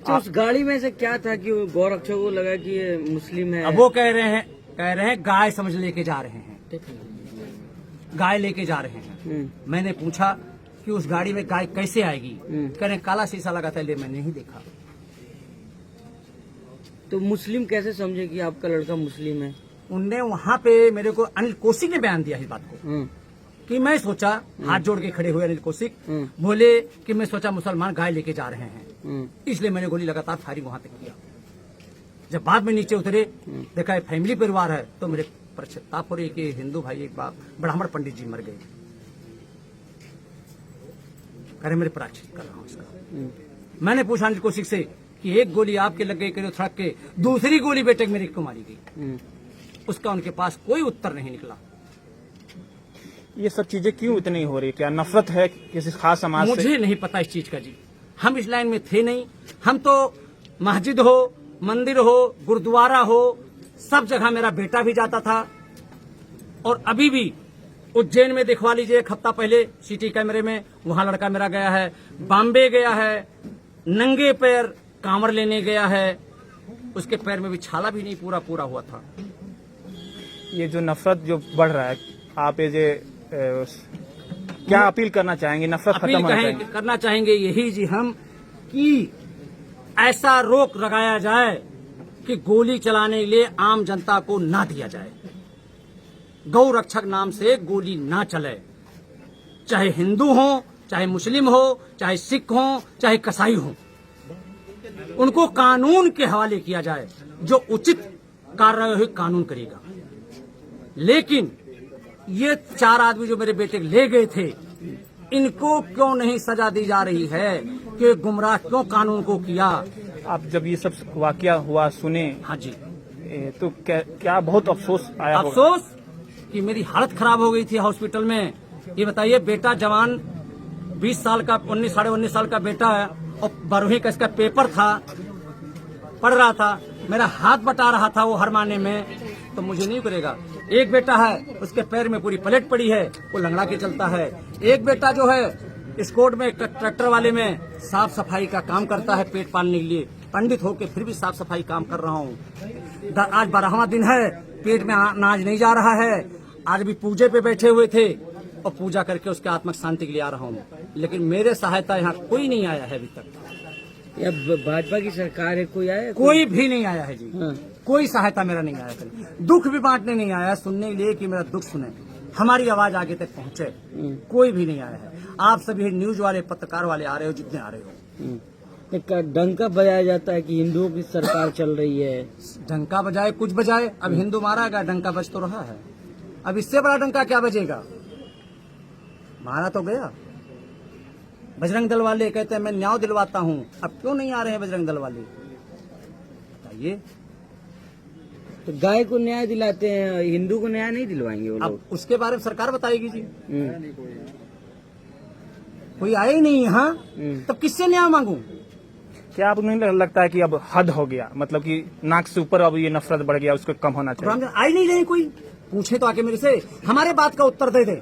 तो उस गाड़ी में से क्या था कि गौरक्षक को लगा कि ये मुस्लिम है? अब वो कह रहे हैं गाय समझ लेके जा रहे हैं, गाय लेके जा रहे हैं। मैंने पूछा कि उस गाड़ी में गाय कैसे आएगी? कह रहे हैं काला शीशा लगा था, ले मैंने नहीं देखा। तो मुस्लिम कैसे समझे कि आपका लड़का मुस्लिम है? उनने वहां पे मेरे को अनिल कौशिक ने बयान दिया इस बात को कि मैं सोचा, हाथ जोड़ के खड़े हुए अनिल कौशिक बोले कि मैं सोचा मुसलमान गाय लेके जा रहे हैं, इसलिए मैंने गोली लगातार फायरिंग वहां तक किया। जब बाद में नीचे उतरे, देखा है फैमिली परिवार है, तो मेरे पश्चाताप हो रही कि हिंदू भाई एक बाप ब्राह्मण पंडित जी मर गए। अरे मेरे प्रायश्चित कर रहा हूँ इसका। मैंने पूछा अनिल कौशिक से कि एक गोली आपके लग गई करीब थड़क के, दूसरी गोली बेटे मेरे को मारी गई। उसका उनके पास कोई उत्तर नहीं निकला। ये सब चीजें क्यों इतनी हो रही? क्या नफरत है किसी खास समाज से? मुझे नहीं पता इस चीज का जी, हम इस लाइन में थे नहीं। हम तो मस्जिद हो, मंदिर हो, गुरुद्वारा हो, सब जगह मेरा बेटा भी जाता था। और अभी भी उज्जैन में दिखवा लीजिए, एक हफ्ता पहले सीटी कैमरे में वहां लड़का मेरा गया है, बॉम्बे गया है, नंगे पैर कांवड़ लेने गया है, उसके पैर में भी छाला भी नहीं पूरा हुआ था। ये जो नफरत जो बढ़ रहा है, आप ये क्या अपील करना चाहेंगे? नफरत खत्म होना चाहिए। करना चाहेंगे यही जी हम कि ऐसा रोक लगाया जाए कि गोली चलाने के लिए आम जनता को ना दिया जाए। गौ रक्षक नाम से गोली ना चले, चाहे हिंदू हो, चाहे मुस्लिम हो, चाहे सिख हो, चाहे कसाई हो, उनको कानून के हवाले किया जाए। जो उचित कार्रवाई कानून करेगा। लेकिन ये 4 आदमी जो मेरे बेटे ले गए थे, इनको क्यों नहीं सजा दी जा रही है? कि गुमराह क्यों कानून को किया? आप जब ये सब वाकया हुआ सुने, हाँ जी, तो क्या बहुत अफसोस आया? अफसोस कि मेरी हालत खराब हो गई थी हॉस्पिटल में। ये बताइए, बेटा जवान 20 साल का, 19 साढ़े 19 साल का बेटा है, और 12वीं का इसका पेपर था, पढ़ रहा था, मेरा हाथ बटा रहा था वो हर माने में, तो मुझे नहीं करेगा। एक बेटा है, उसके पैर में पूरी प्लेट पड़ी है, वो लंगड़ा के चलता है। एक बेटा जो है स्कोट में, ट्रैक्टर वाले में साफ सफाई का काम करता है, पेट पालने के लिए। पंडित होके फिर भी साफ सफाई काम कर रहा हूँ। आज 12वां दिन है, पेट में अनाज नहीं जा रहा है। आज भी पूजे पे बैठे हुए थे और पूजा करके उसके आत्मिक शांति के लिए आ रहा हूँ, लेकिन मेरे सहायता यहाँ कोई नहीं आया है अभी तक। या भाजपा की सरकार है, कोई आया? कोई भी नहीं आया है जी। कोई सहायता मेरा नहीं आया है। दुख भी बांटने नहीं आया, सुनने के लिए कि मेरा दुख सुने, हमारी आवाज आगे तक पहुंचे, कोई भी नहीं आया है। आप सभी न्यूज वाले, पत्रकार वाले आ रहे हो, जितने आ रहे हो। एक डंका बजाया जाता है कि हिंदुओं की सरकार चल रही है। डंका बजाए कुछ बजाए, अब हिंदू मारा गया, डंका बज तो रहा है। अब इससे बड़ा डंका क्या बजेगा? मारा तो गया। बजरंग दल वाले कहते हैं मैं न्याय दिलवाता हूँ, अब क्यों नहीं आ रहे हैं बजरंग दल वाले? बताइए। तो गाय को न्याय दिलाते हैं, हिंदू को न्याय नहीं दिलवाएंगे वो लोग? अब उसके बारे में सरकार बताएगी जी। कोई आए ही नहीं यहाँ, तब किससे न्याय मांगू? क्या आपको नहीं लगता है कि अब हद हो गया? मतलब कि नाक से ऊपर अब ये नफरत बढ़ गया, उसको कम होना चाहिए? आई नहीं रहे, कोई पूछे तो आके मेरे से, हमारे बात का उत्तर दे दे।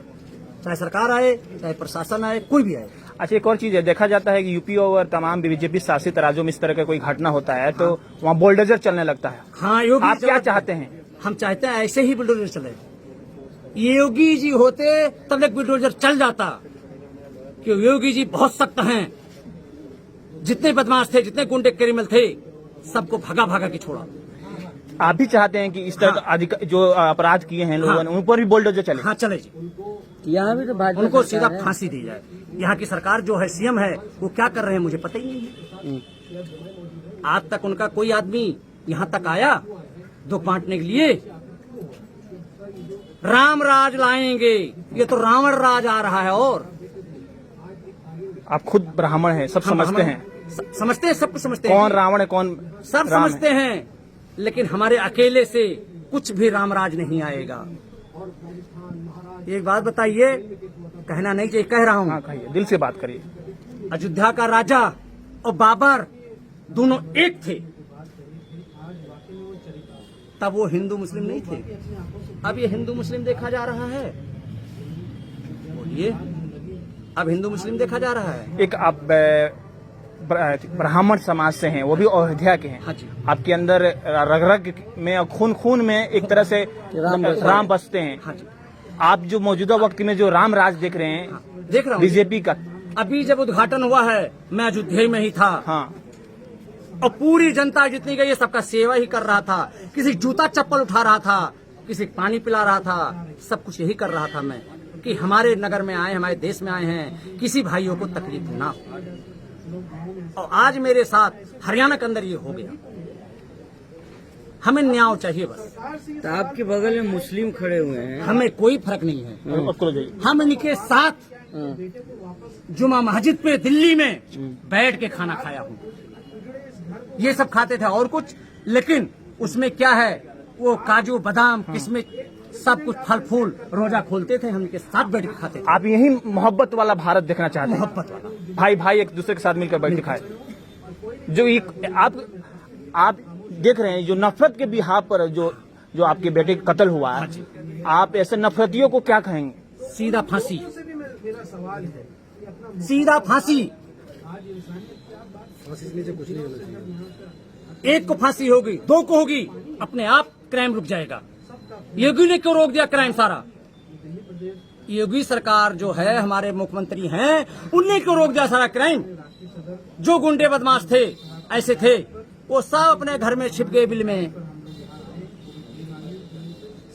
चाहे सरकार आए, चाहे प्रशासन आए, कोई भी आए। अच्छा, एक और चीज है, देखा जाता है कि यूपी और तमाम बीजेपी शासित राज्यों में इस तरह का कोई घटना होता है तो वहाँ बुलडोजर चलने लगता है। हाँ, योगी आप क्या चाहते हैं? हम चाहते हैं ऐसे ही बुलडोजर चले। योगी जी होते तब तक बुलडोजर चल जाता, कि योगी जी बहुत सख्त हैं। जितने बदमाश थे, जितने गुंडे क्रिमिनल थे, सबको भगा के छोड़ा। आप भी चाहते हैं कि इस तरह जो अपराध किए हैं लोगों ने, उन पर भी बुलडोजर चले? हाँ, चले जी। यहाँ भी तो भाजपा उनको सीधा सरकार है। फांसी दी जाए। यहाँ की सरकार जो है, सीएम है, वो क्या कर रहे हैं मुझे पता ही नहीं है। आज तक उनका कोई आदमी यहाँ तक आया दुख बांटने के लिए? राम राज लाएंगे, ये तो रावण राज आ रहा है। और आप खुद ब्राह्मण हैं, सब समझते हैं? समझते हैं, सब कुछ समझते हैं। कौन रावण है, कौन सब समझते हैं, लेकिन हमारे अकेले से कुछ भी रामराज नहीं आएगा। एक बात बताइए, कहना नहीं चाहिए, कह रहा हूँ। हाँ, कहिए, दिल से बात करिए। अयोध्या का राजा और बाबर दोनों एक थे, तब वो हिंदू मुस्लिम नहीं थे। अब ये हिंदू मुस्लिम देखा जा रहा है। बोलिए, अब हिंदू मुस्लिम देखा जा रहा है। एक आप ब्राह्मण समाज से हैं, वो भी अयोध्या के हैं। हाँ जी। आपके अंदर रग रग में और खून खून में एक तरह से राम बसते हैं। हाँ जी। आप जो मौजूदा वक्त में जो राम राज देख रहे हैं, देख रहा हूँ बीजेपी का। अभी जब उद्घाटन हुआ है मैं अयोध्या में ही था। हाँ, और पूरी जनता जितनी गई है सबका सेवा ही कर रहा था। किसी जूता चप्पल उठा रहा था, किसी पानी पिला रहा था, सब कुछ यही कर रहा था मैं कि हमारे नगर में आए, हमारे देश में आए हैं, किसी भाइयों को तकलीफ ना हो। और आज मेरे साथ हरियाणा के अंदर ये हो गया। हमें न्याय चाहिए बस। तो आपके बगल में मुस्लिम खड़े हुए हैं। हमें कोई फर्क नहीं है। हम इनके साथ जुमा मस्जिद पे दिल्ली में बैठ के खाना खाया हूँ। ये सब खाते थे और कुछ, लेकिन उसमें क्या है, वो काजू बादाम किशमिश सब कुछ फल फूल रोजा खोलते थे, हम इनके साथ बैठ के खाते थे। आप यही मोहब्बत वाला भारत देखना चाहते हैं? मोहब्बत वाला भाई भाई एक दूसरे के साथ मिलकर बैठ के खाए। जो ये आप देख रहे हैं जो नफरत के बिहार पर जो आपके बेटे का कत्ल हुआ है, आप ऐसे नफरतियों को क्या कहेंगे? सीधा फांसी, सीधा फांसी। एक को फांसी होगी, दो को होगी, अपने आप क्राइम रुक जाएगा। योगी ने क्यों रोक दिया क्राइम सारा? योगी सरकार जो है, हमारे मुख्यमंत्री हैं, उनने क्यों रोक दिया सारा क्राइम? जो गुंडे बदमाश थे, ऐसे थे, वो सब अपने घर में छिप गए बिल में,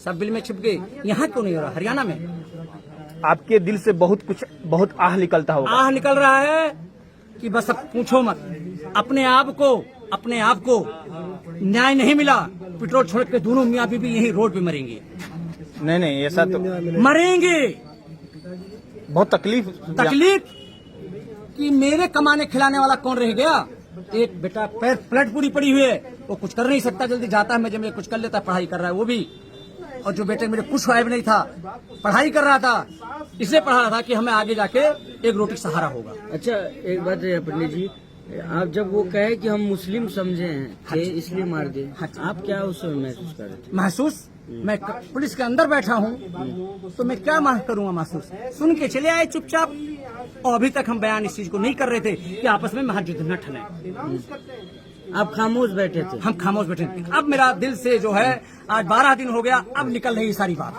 सब बिल में छिप गए। यहाँ क्यों नहीं हो रहा? हरियाणा में आपके दिल से बहुत आह निकलता होगा। आह निकल रहा है कि बस अब पूछो मत। अपने आप को न्याय नहीं मिला, पेट्रोल छोड़ के दोनों मियाँ बीबी यही रोड पे मरेंगे। नहीं, ऐसा तो मरेंगे। बहुत तकलीफ कि मेरे कमाने खिलाने वाला कौन रह गया? एक बेटा पैर प्लेट पूरी पड़ी हुई है, वो कुछ कर नहीं सकता, जल्दी जाता है मैं जब कुछ कर लेता, पढ़ाई कर रहा है वो भी। और जो बेटे मेरे कुछ आयब नहीं था, पढ़ाई कर रहा था, इसलिए पढ़ा रहा था कि हमें आगे जाके एक रोटी सहारा होगा। अच्छा, एक बात है पंडित जी, आप जब वो कहे कि हम मुस्लिम समझे हैं कि इसलिए मार दे, आप क्या उस समय महसूस कर रहे थे? महसूस मैं पुलिस के अंदर बैठा हूँ तो मैं क्या करूँगा महसूस? सुन के चले आए चुपचाप। और अभी तक हम बयान इस चीज को नहीं कर रहे थे कि आपस में महायुद्ध न ठने। आप खामोश बैठे थे? हम खामोश बैठे थे। अब मेरा दिल से जो है, आज 12 दिन हो गया, अब निकल रही सारी बात।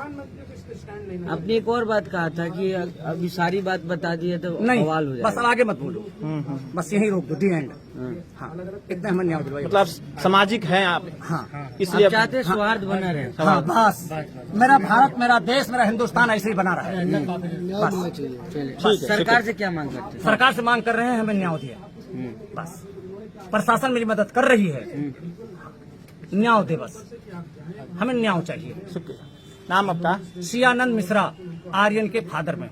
आपने एक और बात कहा था कि अभी सारी बात बता दी है तो नहीं, बवाल हो जाएगा। बस अब आगे मत बोलो, बस यही रोक दो, दी एंड। हाँ, इतना हमें न्याय दिलवाइए। मतलब सामाजिक हैं आप, हाँ, इसलिए आप चाहते हैं सौहार्द बना रहे। हाँ, बस मेरा भारत, मेरा देश, मेरा हिंदुस्तान ऐसे ही बना रहा है। बस सरकार से क्या मांग करते हैं? सरकार से मांग कर रहे हैं, हमें न्याय दिया बस। प्रशासन मेरी मदद कर रही है, न्याय दे बस, हमें न्याय चाहिए। नाम आपका? सियानंद मिश्रा, आर्यन के फादर में।